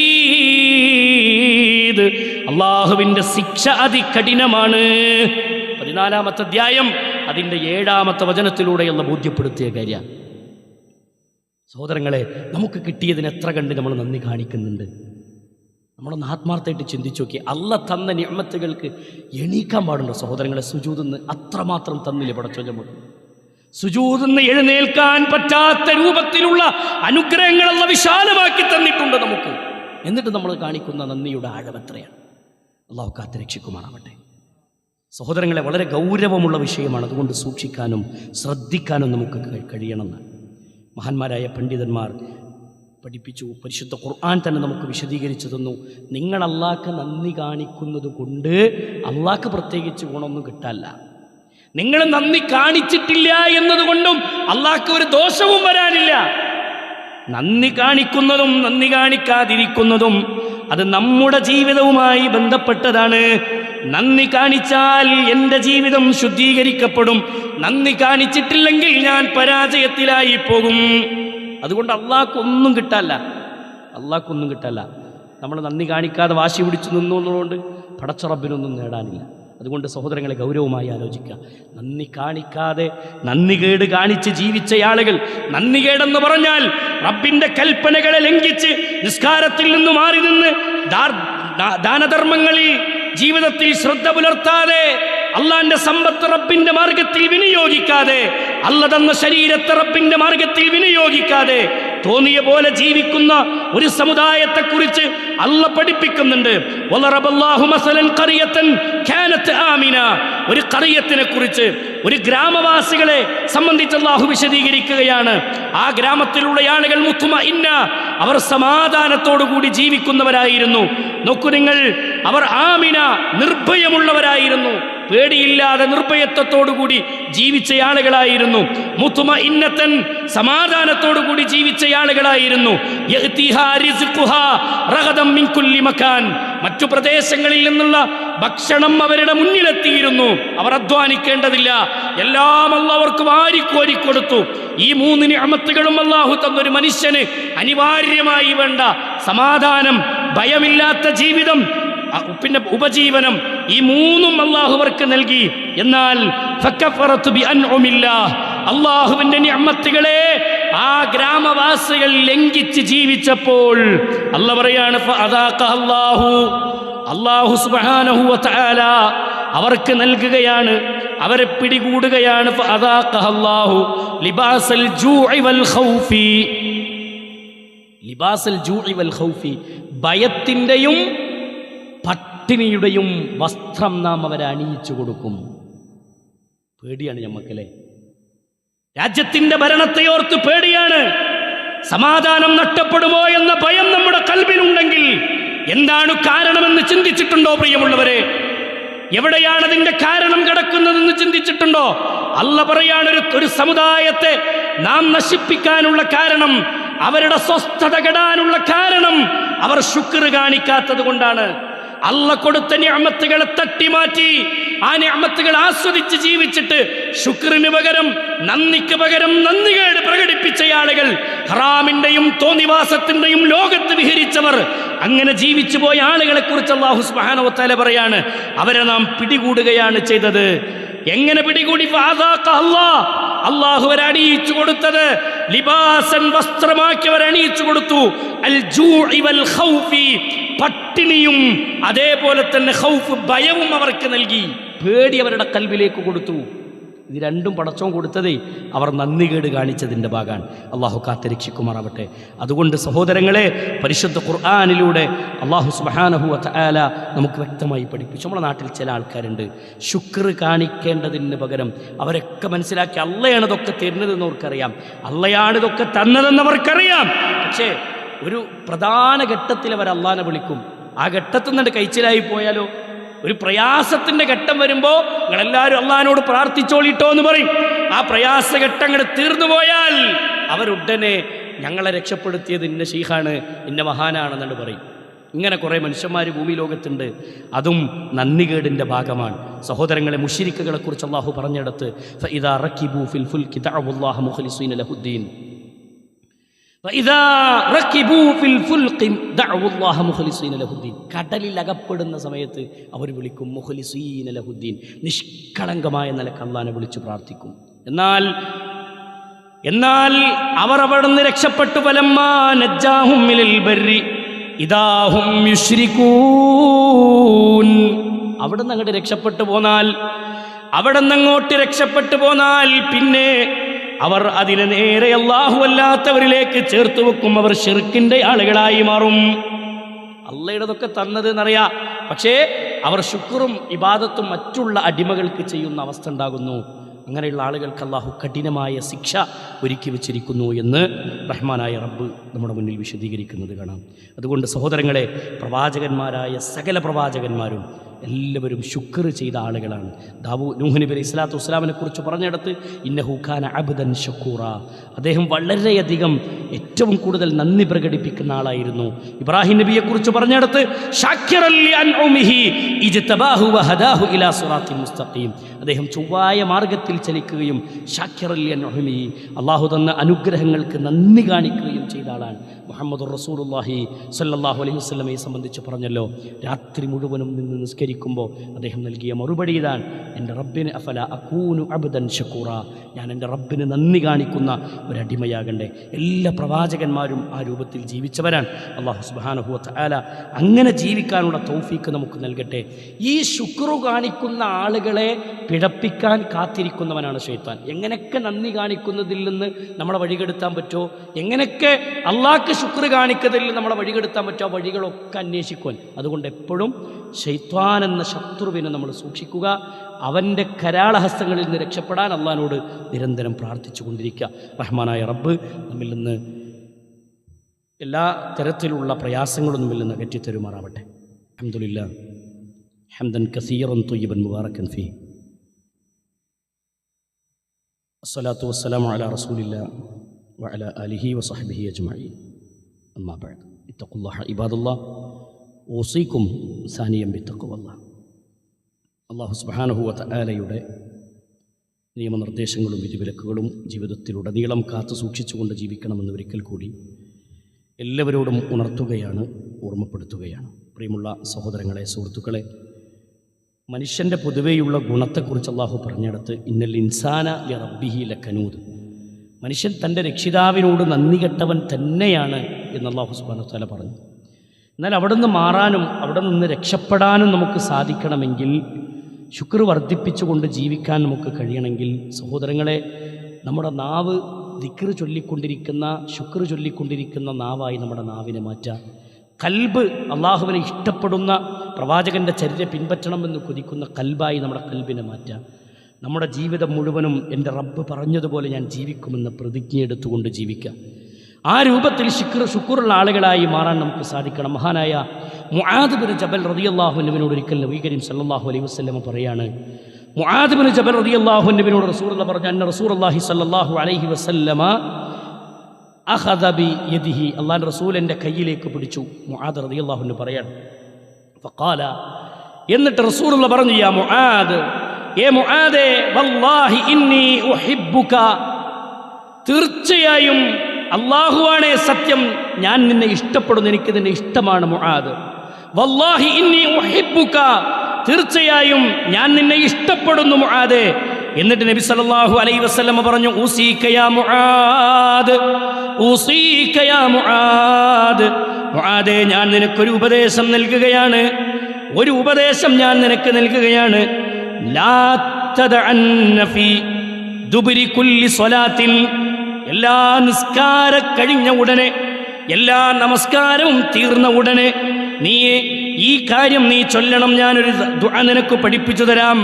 അല്ലാഹുവിന്റെ ശിക്ഷ അതികഠിനമാണ്. 14-ാമത്തെ അധ്യായം അതിൻ്റെ 7-ാമത്തെ വചനത്തിലൂടെയുള്ള ബോധ്യപ്പെടുത്തിയ കാര്യം. സഹോദരങ്ങളെ, നമുക്ക് കിട്ടിയതിന് എത്ര കണ്ട് നമ്മൾ നന്ദി കാണിക്കുന്നുണ്ട്? നമ്മളൊന്ന് ആത്മാർത്ഥമായിട്ട് ചിന്തിച്ചു നോക്കി. അല്ല തന്ന നിഅമത്തുകൾക്ക് എണീക്കാൻ പാടുണ്ടോ സഹോദരങ്ങളെ? സുജൂദിന്ന് അത്രമാത്രം തന്നില്ലേ പടച്ചോൻ നമുക്ക്? സുജൂദിന്ന് എഴുന്നേൽക്കാൻ പറ്റാത്ത രൂപത്തിലുള്ള അനുഗ്രഹങ്ങളെല്ലാം വിശാലമാക്കി തന്നിട്ടുണ്ട് നമുക്ക്. എന്നിട്ട് നമ്മൾ കാണിക്കുന്ന നന്ദിയുടെ ആഴം എത്രയാണ്? അല്ലാഹു കാത്ത് രക്ഷിക്കുമാറാവട്ടെ. സഹോദരങ്ങളെ, വളരെ ഗൗരവമുള്ള വിഷയമാണ്. അതുകൊണ്ട് സൂക്ഷിക്കാനും ശ്രദ്ധിക്കാനും നമുക്ക് കഴിയണമെന്ന് മഹാന്മാരായ പണ്ഡിതന്മാർ പഠിപ്പിച്ചു. പരിശുദ്ധ ഖുർആൻ തന്നെ നമുക്ക് വിശദീകരിച്ചു തന്നു. നിങ്ങൾ അല്ലാഹ്ക്ക് നന്ദി കാണിക്കുന്നത് കൊണ്ട് അല്ലാഹ്ക്ക് പ്രത്യേകിച്ച് ഗുണമൊന്നും കിട്ടാല്ല. നിങ്ങൾ നന്ദി കാണിച്ചിട്ടില്ല എന്നതുകൊണ്ടും അല്ലാഹ്ക്ക് ഒരു ദോഷവും വരാനില്ല. നന്ദി കാണിക്കുന്നതും നന്ദി കാണിക്കാതിരിക്കുന്നതും അത് നമ്മുടെ ജീവിതവുമായി ബന്ധപ്പെട്ടതാണ്. നന്ദി കാണിച്ചാൽ എൻ്റെ ജീവിതം ശുദ്ധീകരിക്കപ്പെടും. നന്ദി കാണിച്ചിട്ടില്ലെങ്കിൽ ഞാൻ പരാജയത്തിലായി പോകും. അതുകൊണ്ട് അല്ലാഹ്ക്കൊന്നും കിട്ടല്ല, അല്ലാഹ്ക്കൊന്നും കിട്ടല്ല. നമ്മൾ നന്ദി കാണിക്കാതെ വാശി പിടിച്ചു നിന്നുള്ളതുകൊണ്ട് പടച്ച റബ്ബിനൊന്നും നേടാനില്ല. അതുകൊണ്ട് സഹോദരങ്ങളെ ഗൗരവമായി ആലോചിക്കുക. നന്ദി കാണിക്കാതെ നന്ദികേട് കാണിച്ച് ജീവിച്ച ആളുകൾ, നന്ദികേടെന്ന് പറഞ്ഞാൽ റബ്ബിൻ്റെ കൽപ്പനകളെ ലംഘിച്ച് നിസ്കാരത്തിൽ നിന്ന് മാറി നിന്ന് ദാനധർമ്മങ്ങളിൽ ജീവിതത്തിൽ ശ്രദ്ധ പുലർത്താതെ, അള്ളാന്റെ സമ്പത്ത് റബ്ബിന്റെ മാർഗത്തിൽ വിനിയോഗിക്കാതെ, അല്ല തന്ന ശരീരത്തെ റബ്ബിന്റെ മാർഗത്തിൽ വിനിയോഗിക്കാതെ തോന്നിയ പോലെ ജീവിക്കുന്ന ഒരു സമുദായത്തെക്കുറിച്ച് അല്ല പഠിപ്പിക്കുന്നുണ്ട്. ഒരു ഖറിയത്തിനെ കുറിച്ച്, ഒരു ഗ്രാമവാസികളെ സംബന്ധിച്ച് അല്ലാഹു വിശദീകരിക്കുകയാണ്. ആ ഗ്രാമത്തിലുള്ള ആളുകൾ മുത്മഇന്ന, അവർ സമാധാനത്തോടു കൂടി ജീവിക്കുന്നവരായിരുന്നു. നോക്കൂ നിങ്ങൾ, അവർ ആമിന, നിർഭയമുള്ളവരായിരുന്നു. പേടിയില്ലാതെ നിർഭയത്വത്തോടുകൂടി ജീവിച്ച ആളുകളായിരുന്നു. മുത്മഇന്നതൻ, സമാധാനത്തോടുകൂടി ജീവിച്ച ആളുകളായിരുന്നു. യഅതിഹാ റിസ്ഖുഹാ റഗദം മിൻ കുല്ലി മകാൻ, മറ്റു പ്രദേശങ്ങളിൽ നിന്നുള്ള ഭക്ഷണം അവരുടെ മുന്നിലെത്തിയിരുന്നു. അവർ അധ്വാനിക്കേണ്ടതില്ല, എല്ലാം അല്ലാഹു അവർക്ക് വാരിക്കോരി കൊടുത്തു. ഈ 3 നിഅമത്തുകളും അല്ലാഹു തന്നൊരു മനുഷ്യന് അനിവാര്യമായി വേണ്ട സമാധാനം, ഭയമില്ലാത്ത ജീവിതം, പിന്നെ ഉപജീവനം, ഈ 3ഉം അല്ലാഹു അവർക്ക് നൽകി. എന്നാൽ ഫകഫറതു ബിഅൻഉമില്ലാഹ്, അല്ലാഹുവിന്റെ നിഅമത്തുകളെ ആ ഗ്രാമവാസികൾ ലംഘിച്ച് ജീവിച്ചപ്പോൾ അല്ല പറയാണ് ഫഅദാഖഹല്ലാഹു, അല്ലാഹു സുബ്ഹാനഹു വ തആല അവർക്ക് നൽകുകയാണ്, അവരെ പിടികൂടുകയാണ്. ഫഅദാഖഹല്ലാഹു ലിബാസൽ ജൂഇ വൽ ഖൗഫി, ലിബാസൽ ജൂഇ വൽ ഖൗഫി, ഭയത്തിന്റെയും പട്ടിണിയുടെയും വസ്ത്രം നാം അവരെ അണിയിച്ചു കൊടുക്കും. പേടിയാണ് ഞമ്മക്കല്ലേ? രാജ്യത്തിന്റെ ഭരണത്തെ ഓർത്ത് പേടിയാണ്. സമാധാനം നഷ്ടപ്പെടുമോ എന്ന ഭയം നമ്മുടെ ഖൽബിലുണ്ടെങ്കിൽ എന്താണ് കാരണമെന്ന് ചിന്തിച്ചിട്ടുണ്ടോ പ്രിയമുള്ളവരെ? എവിടെയാണ് അതിന്റെ കാരണം കിടക്കുന്നതെന്ന് ചിന്തിച്ചിട്ടുണ്ടോ? അല്ല പറയാണ്, ഒരു സമുദായത്തെ നാം നശിപ്പിക്കാനുള്ള കാരണം, അവരുടെ സ്വസ്ഥത കെടാനുള്ള കാരണം അവർ ശുക്ർ കാണിക്കാത്തത് കൊണ്ടാണ്. അല്ല കൊടുത്ത നിഅമത്തുകളെ തട്ടിമാറ്റി ആ നിഅമത്തുകൾ ആസ്വദിച്ച് ജീവിച്ചിട്ട് ശുക്രിന് പകരം, നന്ദിക്ക് പകരം നന്ദികേട് പ്രകടിപ്പിച്ച ആളുകൾ, ഹറാമിന്റെയും തോന്നിവാസത്തിന്റെയും ലോകത്ത് വിഹരിച്ചവർ, അങ്ങനെ ജീവിച്ചു പോയ ആളുകളെ കുറിച്ച് അല്ലാഹു സുബ്ഹാനഹു വ തആല പറയാണ്, അവരെ നാം പിടികൂടുകയാണ് ചെയ്തത്. എങ്ങനെ പിടികൂടി? അല്ലാഹു അവരെ അണിയിച്ചു കൊടുത്തത് ലിബാസൻ, വസ്ത്രമാക്കി അവരെ അണിയിച്ചു കൊടുത്തു. അൽ ജൂഇ വൽ ഖൗഫി, പട്ടിണിയും അതേപോലെ തന്നെ ഖൗഫ്, ഭയവും അവർക്ക് നൽകി. പേടി അവരുടെ ഖൽബിലേക്ക് കൊടുത്തു. ഇത് രണ്ടും പടച്ചോൻ കൊടുത്തതേ അവർ നന്ദികേട് കാണിച്ചതിൻ്റെ ഭാഗമാണ്. അള്ളാഹു കാത്തുരക്ഷിക്കുമാറാവട്ടെ. അതുകൊണ്ട് സഹോദരങ്ങളെ, പരിശുദ്ധ ഖുർആനിലൂടെ അള്ളാഹു സുബ്ഹാനഹു വ തആല നമുക്ക് വ്യക്തമായി പഠിപ്പിച്ചു. നമ്മുടെ നാട്ടിൽ ചില ആൾക്കാരുണ്ട്, ശുക്ർ കാണിക്കേണ്ടതിന് പകരം അവരൊക്കെ മനസ്സിലാക്കി അള്ളയാണ് ഇതൊക്കെ തരുന്നതെന്ന് അവർക്കറിയാം, അള്ളയാണ് ഇതൊക്കെ തന്നതെന്ന് അവർക്കറിയാം. പക്ഷേ ഒരു പ്രധാന ഘട്ടത്തിൽ അവർ അള്ളാനെ വിളിക്കും. ആ ഘട്ടത്തിൽ നിന്ന് കഴിച്ചിലായി പോയാലോ? ഒരു പ്രയാസത്തിൻ്റെ ഘട്ടം വരുമ്പോൾ നിങ്ങളെല്ലാവരും അള്ളാഹിനോട് പ്രാർത്ഥിച്ചോളിട്ടോ എന്ന് പറയും. ആ പ്രയാസഘട്ടങ്ങൾ തീർന്നു പോയാൽ അവരുടനെ ഞങ്ങളെ രക്ഷപ്പെടുത്തിയത് ഇന്ന ശൈഖാണ്, ഇന്ന മഹാനാണെന്നാണ് പറയും. ഇങ്ങനെ കുറേ മനുഷ്യന്മാർ ഭൂമി ലോകത്തുണ്ട്. അതും നന്ദികേടിൻ്റെ ഭാഗമാണ്. സഹോദരങ്ങളെ, മുശ്രിക്കുകളെ കുറിച്ച് അള്ളാഹു പറഞ്ഞെടുത്ത് ഫഇദാ റകിബൂ ഫിൽ ഫുൽകി ദഅവുല്ലാഹ മുഖ്ലിസീന ലഹുദ്ദീൻ, കടലിൽ അകപ്പെടുന്ന സമയത്ത് അവർ വിളിക്കും മുഖ്ലിസീന ലഹുദ്ദീൻ, നിഷ്കളങ്കമായ നിലക്ക് അല്ലാഹുവിനെ വിളിച്ചു പ്രാർത്ഥിക്കും. എന്നാൽ അവർ അവിടുന്ന് രക്ഷപ്പെട്ടു. ഫലമ്മാ നജ്ജാഹും മിനൽ ബർരി ഇദാഹും യുശ്രികൂൻ, അവിടുന്ന് അങ്ങോട്ട് രക്ഷപ്പെട്ടു പോന്നാൽ പിന്നെ അവർ അതിനെ നേരെ അല്ലാഹു അല്ലാത്തവരിലേക്ക് ചേർത്ത് വെക്കും. അവർ ശിർക്കിന്റെ ആളുകളായി മാറും. അള്ളയുടെതൊക്കെ തന്നത് എന്നറിയാം, പക്ഷേ അവർ ശുക്റും ഇബാദത്തും മറ്റുള്ള അടിമകൾക്ക് ചെയ്യുന്ന അവസ്ഥ ഉണ്ടാകുന്നു. അങ്ങനെയുള്ള ആളുകൾക്ക് അല്ലാഹു കഠിനമായ ശിക്ഷ ഒരുക്കി വച്ചിരിക്കുന്നു എന്ന് റഹ്മാനായ റബ്ബ് നമ്മുടെ മുന്നിൽ വിശദീകരിക്കുന്നത് കാണാം. അതുകൊണ്ട് സഹോദരങ്ങളെ, പ്രവാചകന്മാരായ സകല പ്രവാചകന്മാരും എല്ലാവരും ശുക്ർ ചെയ്ത ആളുകളാണ്. നൂഹ് നബി അലൈഹി സ്വലാത്തു വസ്സലാമിനെ കുറിച്ച് പറഞ്ഞിടത്ത് ഇന്നഹു കാന അബ്ദൻ ശക്കൂറ, അദ്ദേഹം വളരെയധികം ഏറ്റവും കൂടുതൽ നന്ദി പ്രകടിപ്പിക്കുന്ന ആളായിരുന്നു. ഇബ്രാഹിം നബിയെക്കുറിച്ച് പറഞ്ഞിടത്ത് ശാക്കിറൻ ലിഅൻഉമിഹി ഇജ്തബാഹു വഹദാഹു ഇലാ സിറാത്തിൻ മുസ്തഖീം, അദ്ദേഹം ചൊവ്വായ മാർഗത്തിൽ ചലിക്കുകയും ശാക്കിറൻ ലിഅൻഉമിഹി, അല്ലാഹു തന്ന അനുഗ്രഹങ്ങൾക്ക് നന്ദി കാണിക്കുകയും ചെയ്ത ആളാണ്. മുഹമ്മദുർ റസൂലുള്ളാഹി സ്വല്ലല്ലാഹു അലൈഹി വസല്ലമയെ സംബന്ധിച്ച് പറഞ്ഞല്ലോ, രാത്രി മുഴുവനും നിന്ന് നിസ്കരിക്കുമ്പോൾ അദ്ദേഹം നൽകിയ മറുപടി ഇതാണ്, എൻ്റെ റബ്ബിന് അഫല അകൂനു അബ്ദൻ ശക്കൂറ, ഞാൻ എൻ്റെ റബ്ബിന് നന്ദി കാണിക്കുന്ന ഒരടിമയാകണ്ടേ. എല്ലാ പ്രവാചകന്മാരും ആ രൂപത്തിൽ ജീവിച്ചവരാണ്. അല്ലാഹു സുബ്ഹാനഹു വ തആല അങ്ങനെ ജീവിക്കാനുള്ള തൗഫീക്ക് നമുക്ക് നൽകട്ടെ. ഈ ശുക്ർ കാണിക്കുന്ന ആളുകളെ പിഴപ്പിക്കാൻ കാത്തിരിക്കുന്നവനാണ് ശൈത്താൻ. എങ്ങനെയൊക്കെ നന്ദി കാണിക്കുന്നതിൽ നിന്ന് നമ്മളെ വഴികെടുത്താൻ പറ്റുമോ, എങ്ങനെയൊക്കെ അള്ളാഹ്ക്ക് ശുക്ർ കാണിക്കുന്നതിൽ നമ്മളെ വഴികെടുത്താൻ പറ്റുമോ, ആ വഴികളൊക്കെ അന്വേഷിക്കുവാൻ. അതുകൊണ്ട് എപ്പോഴും ശൈത്താൻ എന്ന ശത്രുവിനെ നമ്മൾ സൂക്ഷിക്കുക. അവൻ്റെ കരാളഹസ്തങ്ങളിൽ നിന്ന് രക്ഷപ്പെടാൻ അള്ളാഹിനോട് നിരന്തരം പ്രാർത്ഥിച്ചു കൊണ്ടിരിക്കുക. റഹ്മാനായ റബ്ബ് നമ്മിൽ നിന്ന് എല്ലാ തരത്തിലുള്ള പ്രയാസങ്ങളും നമ്മിൽ നിന്ന് അകറ്റിത്തരുമാറാവട്ടെ. അൽഹംദുലില്ലാഹ് ഹംദൻ കസീറൻ ത്വയ്യിബൻ മുബാറകൻ ഫീഹി, അസ്സലാത്തു വസ്സലാമു അലാ റസൂലില്ലാഹ് വഅലാ ആലിഹി വസഹ്ബിഹി അജ്മഈൻ. അമ്മാ ബഅദ്, ഇത്തഖുല്ലാഹ ഇബാദല്ലാഹ് ഓസീക്കും സാനിയം ബിത്തഖ്വല്ലാഹ്. അല്ലാഹു സുബ്ഹാനഹു വ തആലയുടെ നിയമനിർദ്ദേശങ്ങളും വിധിവിലക്കുകളും ജീവിതത്തിലുടനീളം കാത്തു സൂക്ഷിച്ചുകൊണ്ട് ജീവിക്കണമെന്ന് ഒരിക്കൽ കൂടി എല്ലാവരോടും ഉണർത്തുകയാണ്, ഓർമ്മപ്പെടുത്തുകയാണ്. പ്രിയമുള്ള സഹോദരങ്ങളെ, സുഹൃത്തുക്കളെ, മനുഷ്യൻ്റെ പൊതുവെയുള്ള ഗുണത്തെക്കുറിച്ച് അല്ലാഹു പറഞ്ഞിടത്ത് ഇന്നൽ ഇൻസാന ലി റബ്ബിഹി ലകനൂദ്, മനുഷ്യൻ തൻ്റെ രക്ഷിതാവിനോട് നന്ദി കെട്ടവൻ തന്നെയാണ് എന്ന് അല്ലാഹു സുബ്ഹാനഹു വ തആല പറഞ്ഞു. എന്നാൽ അവിടെ നിന്ന് മാറാനും അവിടെ നിന്ന് രക്ഷപ്പെടാനും നമുക്ക് സാധിക്കണമെങ്കിൽ, ശുക്ർ വർദ്ധിപ്പിച്ചുകൊണ്ട് ജീവിക്കാൻ നമുക്ക് കഴിയണമെങ്കിൽ, സഹോദരങ്ങളെ, നമ്മുടെ നാവ് ദിക്ർ ചൊല്ലിക്കൊണ്ടിരിക്കുന്ന, ശുക്ർ ചൊല്ലിക്കൊണ്ടിരിക്കുന്ന നാവായി നമ്മുടെ നാവിനെ മാറ്റുക. കൽബ് അള്ളാഹുവിനെ ഇഷ്ടപ്പെടുന്ന, പ്രവാചകൻ്റെ ചര്യ പിൻപറ്റണമെന്ന് കൊതിക്കുന്ന കൽബായി നമ്മുടെ കൽബിനെ മാറ്റുക. നമ്മുടെ ജീവിതം മുഴുവനും എൻ്റെ റബ്ബ് പറഞ്ഞതുപോലെ ഞാൻ ജീവിക്കുമെന്ന് പ്രതിജ്ഞയെടുത്തുകൊണ്ട് ജീവിക്കുക. ആ രൂപത്തിൽ ശുക്റുള്ള ആളുകളായി മാറാൻ നമുക്ക് സാധിക്കണം. മഹാനായ മുആദ് ബിൻ ജബൽ റളിയല്ലാഹു അൻഹുവിനോട് ഒരിക്കൽ നബി കരീം സല്ലല്ലാഹു അലൈഹി വസല്ലം പറയാണ്, മുആദ് ബിൻ ജബൽ റളിയല്ലാഹു അൻഹുവിനോട് റസൂലുള്ളാഹി പറഞ്ഞു, അന്ന റസൂലുള്ളാഹി സല്ലല്ലാഹു അലൈഹി വസല്ലമ അഖദ ബി യദിഹി, അല്ലാഹുവിൻ്റെ റസൂൽ എൻ്റെ കയ്യിലേക്ക് പിടിച്ചു. മുആദ് റളിയല്ലാഹു അൻഹു പറയാണ്, ഫഖാല, എന്നിട്ട് റസൂലുള്ളാഹി പറഞ്ഞു, യാ മുആദ്, ഏ മുആദേ, വല്ലാഹി ഇന്നി ഉഹിബ്ബുക, തീർച്ചയായും അല്ലാഹുവാണേ സത്യം, ഞാൻ നിന്നെ ഇഷ്ടപ്പെടുന്നു, എനിക്ക് നിന്നെ ഇഷ്ടമാണ് മുആദ്. വല്ലാഹി ഇന്നി ഉഹിബ്ബുക, തീർച്ചയായും ഞാൻ നിന്നെ ഇഷ്ടപ്പെടുന്നു മുആദേ. എന്നിട്ട് നബി സല്ലല്ലാഹു അലൈഹി വസല്ലം പറഞ്ഞു, ഊസീക യാ മുആദ്, ഊസീക യാ മുആദ്, മുആദേ, ഞാൻ നിനക്കൊരു ഉപദേശം നൽകുകയാണ്, ഒരു ഉപദേശം ഞാൻ നിനക്ക് നൽകുകയാണ്. ലാ തദഅന്ന ഫീ ദുബരി കുല്ലി സ്വലാത്തിൻ, എല്ലാ നിസ്കാര കഴിഞ്ഞ ഉടനെ, എല്ലാ നമസ്കാരവും തീർന്ന ഉടനെ നീ ഈ കാര്യം നീ ചൊല്ലണം. ഞാനൊരു ദുആ നിനക്ക് പഠിപ്പിച്ചു തരാം,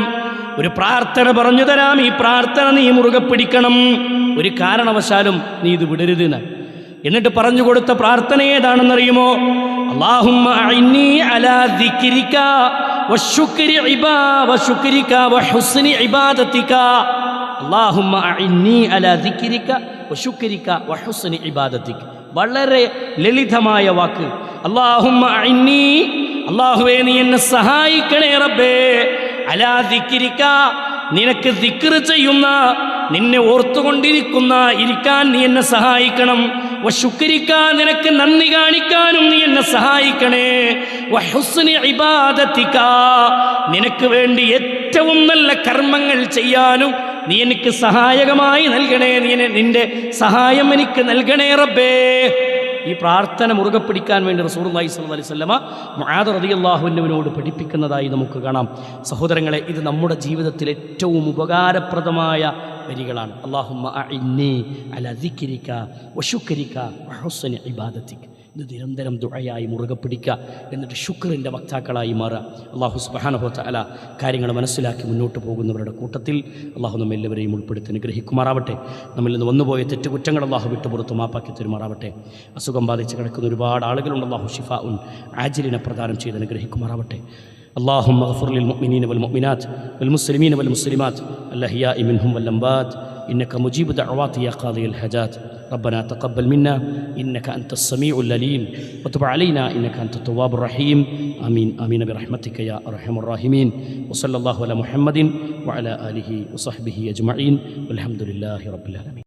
ഒരു പ്രാർത്ഥന പറഞ്ഞു തരാം. ഈ പ്രാർത്ഥന നീ മുറുകെ പിടിക്കണം, ഒരു കാരണവശാലും നീ ഇത് വിടരുത് എന്ന്. എന്നിട്ട് പറഞ്ഞു കൊടുത്ത പ്രാർത്ഥന ഏതാണെന്നറിയുമോ? അല്ലാഹുമ്മ അഇന്നി അലാ ദിക്രിക വശുക്രിക വഹുസ്നി ഇബാദതിക. അല്ലാഹുമ്മ അഇന്നി അലാ ദിക്രിക വശുക്രിക വഹുസ്നി ഇബാദതിക. വളരെ ലളിതമായ വാക്ക്. അല്ലാഹുമ്മ അഇന്നി, അല്ലാഹുവേ നീ എന്നെ സഹായിക്കണേ റബ്ബേ, അലാ ദിക്രിക, നിനക്ക് ദിക്ർ ചെയ്യുന്ന, നിന്നെ ഓർത്തുകൊണ്ടിരിക്കുന്ന ഇരിക്കാൻ നീ എന്നെ സഹായിക്കണം. വശുക്രിക, നിനക്ക് നന്ദി കാണിക്കാനും നീ എന്നെ സഹായിക്കണേ. വഹുസ്നി ഇബാദതിക, നിനക്ക് വേണ്ടി ഏറ്റവും നല്ല കർമ്മങ്ങൾ ചെയ്യാനും നീ എനിക്ക് സഹായകമായി നൽകണേ, നിന്റെ സഹായം എനിക്ക് നൽകണേ റബ്ബേ. ഈ പ്രാർത്ഥന മുറുകെ പിടിക്കാൻ വേണ്ടി റസൂലുള്ളാഹി സ്വല്ലല്ലാഹു അലൈഹി വസല്ലമ മുആദ് റളിയല്ലാഹു അൻഹുവിനോട് പഠിപ്പിക്കുന്നതായി നമുക്ക് കാണാം. സഹോദരങ്ങളെ, ഇത് നമ്മുടെ ജീവിതത്തിൽ ഏറ്റവും ഉപകാരപ്രദമായ വരികളാണ്. അല്ലാഹുമ്മ അഇന്നി അലാ ദിക്രിക വശുക്രിക വഹുസ്നി ഇബാദതിക. ഇത് നിരന്തരം ദുആയായി മുറുകെ പിടിക്കുക, എന്നിട്ട് ശുക്റിൻ്റെ വക്താക്കളായി മാറുക. അല്ലാഹു സുബ്ഹാനഹു വ തആല കാര്യങ്ങൾ മനസ്സിലാക്കി മുന്നോട്ട് പോകുന്നവരുടെ കൂട്ടത്തിൽ അല്ലാഹു നമ്മെല്ലാവരെയും ഉൾപ്പെടുത്തി അനുഗ്രഹിക്കുമാറാവട്ടെ. നമ്മിൽ നിന്ന് വന്നുപോയ തെറ്റുകുറ്റങ്ങൾ അല്ലാഹു വിട്ടുപുറത്ത് മാപ്പാക്കി തരുമാറാവട്ടെ. അസുഖം ബാധിച്ച് കിടക്കുന്ന ഒരുപാട് ആളുകളുണ്ട്. അല്ലാഹു ശിഫാഉൻ ആജിലിനെ പ്രദാനം ചെയ്ത് അനുഗ്രഹിക്കുമാറാവട്ടെ. اللهم اغفر للمؤمنين والمؤمنات والمسلمين والمسلمات الأحياء منهم والأموات إنك مجيب دعوات يا قاضي الحاجات. ربنا تقبل منا إنك أنت السميع العليم وتب علينا إنك أنت التواب الرحيم. آمين آمين برحمتك يا أرحم الراحمين. وصلى الله على محمد وعلى آله وصحبه أجمعين والحمد لله رب العالمين.